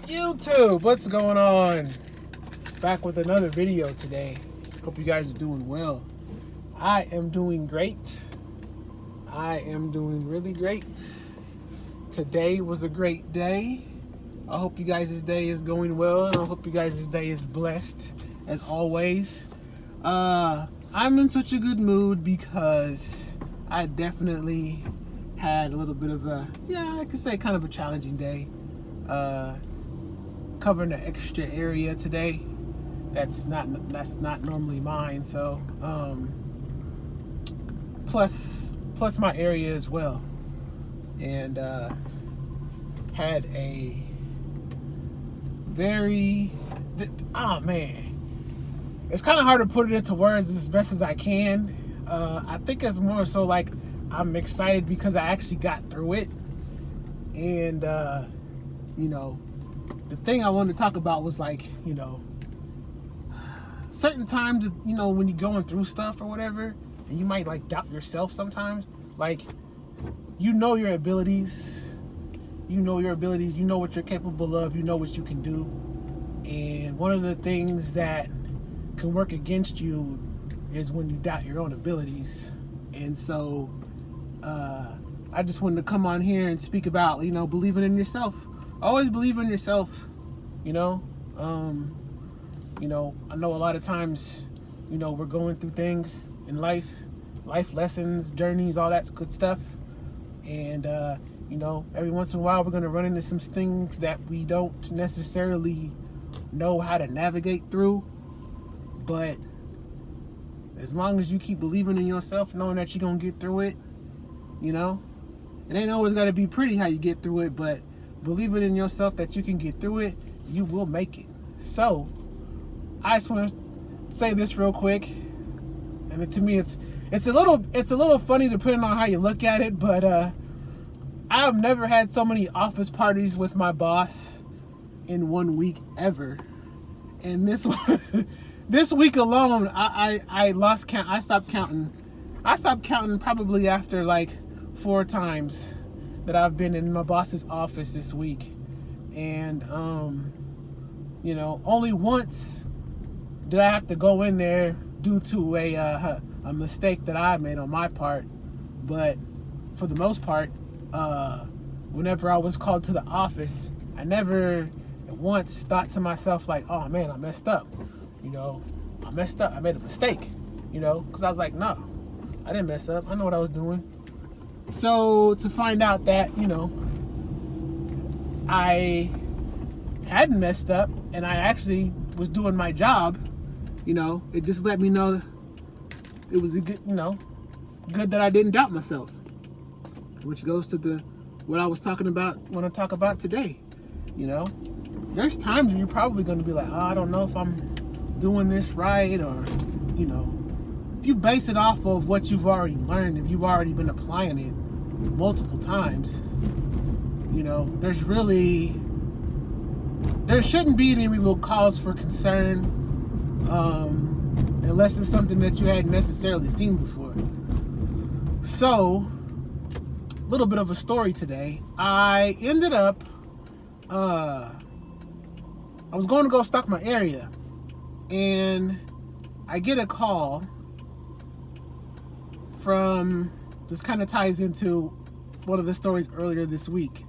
YouTube, what's going on? Back with another video today. Hope you guys are doing well. I am doing great. I am doing really great. Today was a great day. I hope you guys' day is going well, and I hope you guys' day is blessed as always. I'm in such a good mood because I definitely had a little bit of a, I could say kind of a challenging day. Covering an extra area today that's not normally mine, so plus my area as well, and had a very it's kind of hard to put it into words as best as I can. I think it's more so like I'm excited because I actually got through it, and the thing I wanted to talk about was like, certain times, when you're going through stuff or whatever, and you might like doubt yourself sometimes. Like, your abilities, you know what you're capable of, you know what you can do. And one of the things that can work against you is when you doubt your own abilities. And so, I just wanted to come on here and speak about, believing in yourself. Always believe in yourself, I know a lot of times, we're going through things in life lessons, journeys, all that good stuff. And, every once in a while we're going to run into some things that we don't necessarily know how to navigate through. But as long as you keep believing in yourself, knowing that you're going to get through it, it ain't always got to be pretty how you get through it, but believing in yourself that you can get through it, you will make it. So, I just want to say this real quick, and to me, it's a little funny depending on how you look at it. But I've never had so many office parties with my boss in 1 week ever, and this week alone, I lost count. I stopped counting probably after like 4 times that I've been in my boss's office this week. And only once did I have to go in there due to a mistake that I made on my part. But for the most part, whenever I was called to the office, I never once thought to myself like, oh man, I messed up. I messed up. I made a mistake. Because I was like, no, I didn't mess up. I know what I was doing. So to find out that, I hadn't messed up and I actually was doing my job, it just let me know it was a good, good that I didn't doubt myself, which goes to what I was talking about when I talk about today. There's times when you're probably going to be like, oh, I don't know if I'm doing this right, or, if you base it off of what you've already learned, if you've already been applying it multiple times, there shouldn't be any real cause for concern, unless it's something that you hadn't necessarily seen before. So, a little bit of a story today. I ended up, I was going to go stock my area, and I get a call from, this kind of ties into one of the stories earlier this week.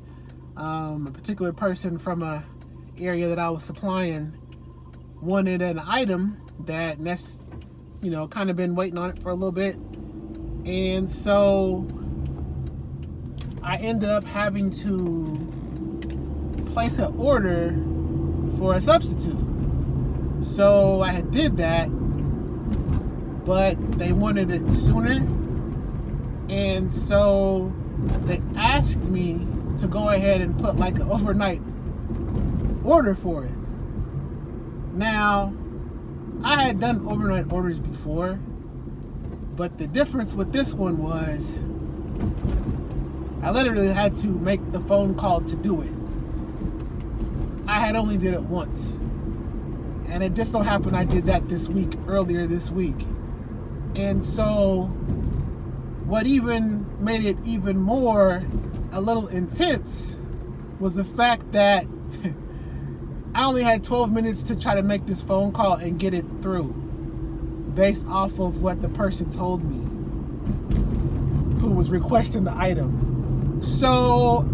A particular person from a area that I was supplying wanted an item that kind of been waiting on it for a little bit, and so I ended up having to place an order for a substitute. So I did that, but they wanted it sooner, and so they asked me to go ahead and put like an overnight order for it. Now, I had done overnight orders before, but the difference with this one was I literally had to make the phone call to do it. I had only did it once, and it just so happened I did that earlier this week. And so what even made it even more a little intense was the fact that I only had 12 minutes to try to make this phone call and get it through based off of what the person told me who was requesting the item. So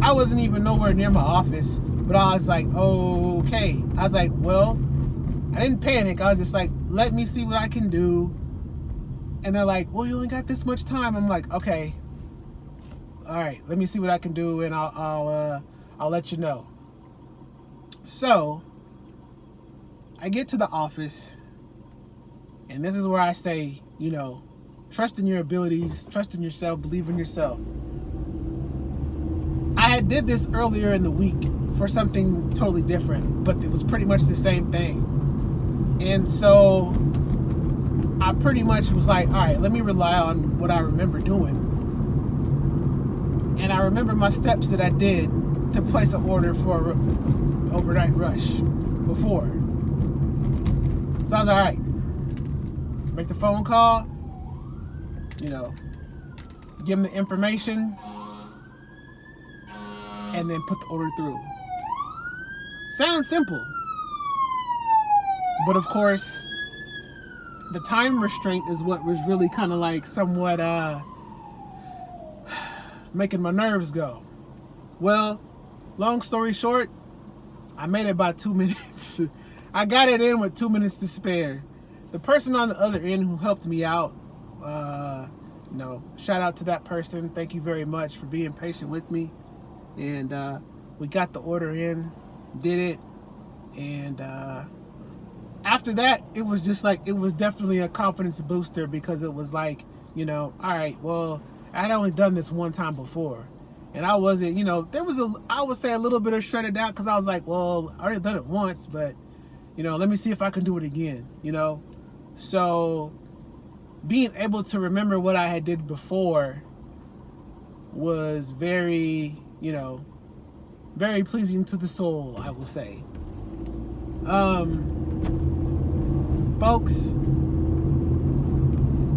I wasn't even nowhere near my office, but I was like, okay. I was like, well, I didn't panic. I was just like, let me see what I can do. And they're like, well, you only got this much time. I'm like, okay, all right, let me see what I can do, and I'll let you know. So I get to the office, and this is where I say, you know, trust in your abilities, trust in yourself, believe in yourself. I had did this earlier in the week for something totally different, but it was pretty much the same thing. And so I pretty much was like, all right, let me rely on what I remember doing. And I remember my steps that I did to place an order for an overnight rush before. So I was like, all right, make the phone call, you know, give them the information, and then put the order through. Sounds simple. But of course, the time restraint is what was really kind of like somewhat making my nerves go. Well, long story short, I made it about 2 minutes. I got it in with 2 minutes to spare. The person on the other end who helped me out, you know, shout out to that person. Thank you very much for being patient with me. And we got the order in, did it, and after that, it was just like, it was definitely a confidence booster, because it was like, you know, all right, well, I had only done this one time before, and I wasn't, you know, there was I would say a little bit of shredded out, because I was like, well, I already done it once, but, you know, let me see if I can do it again, you know. So being able to remember what I had did before was very, you know, very pleasing to the soul, I will say. Folks,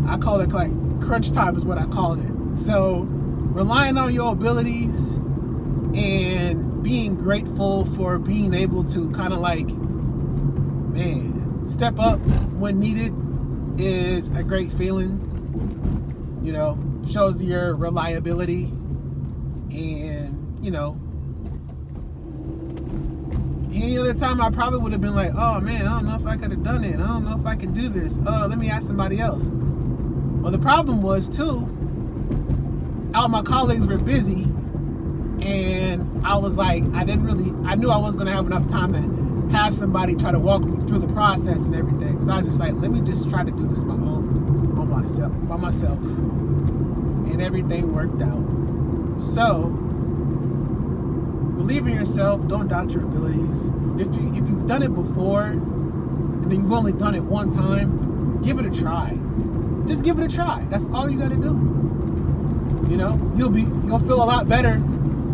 I call it like crunch time is what I called it. So relying on your abilities and being grateful for being able to kind of like, man, step up when needed is a great feeling. You know, shows your reliability, and, you know, any other time I probably would have been like, oh man, I don't know if I could have done it. I don't know if I can do this. Let me ask somebody else. Well, the problem was too, all my colleagues were busy, and I was like, I knew I wasn't gonna have enough time to have somebody try to walk me through the process and everything. So I was just like, let me just try to do this by myself. And everything worked out. So believe in yourself. Don't doubt your abilities. If you've done it before and you've only done it one time, give it a try. Just give it a try. That's all you got to do. You know, you'll feel a lot better.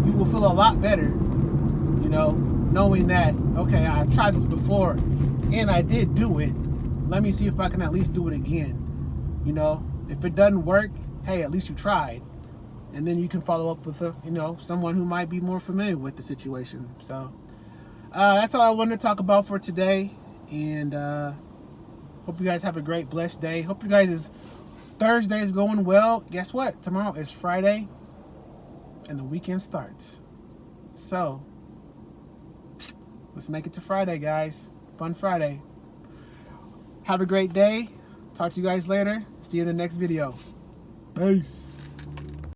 You will feel a lot better, you know, knowing that, okay, I tried this before and I did do it. Let me see if I can at least do it again. You know, if it doesn't work, hey, at least you tried. And then you can follow up with someone who might be more familiar with the situation. So that's all I wanted to talk about for today. And hope you guys have a great, blessed day. Hope you guys' Thursday is going well. Guess what? Tomorrow is Friday, and the weekend starts. So let's make it to Friday, guys. Fun Friday. Have a great day. Talk to you guys later. See you in the next video. Peace.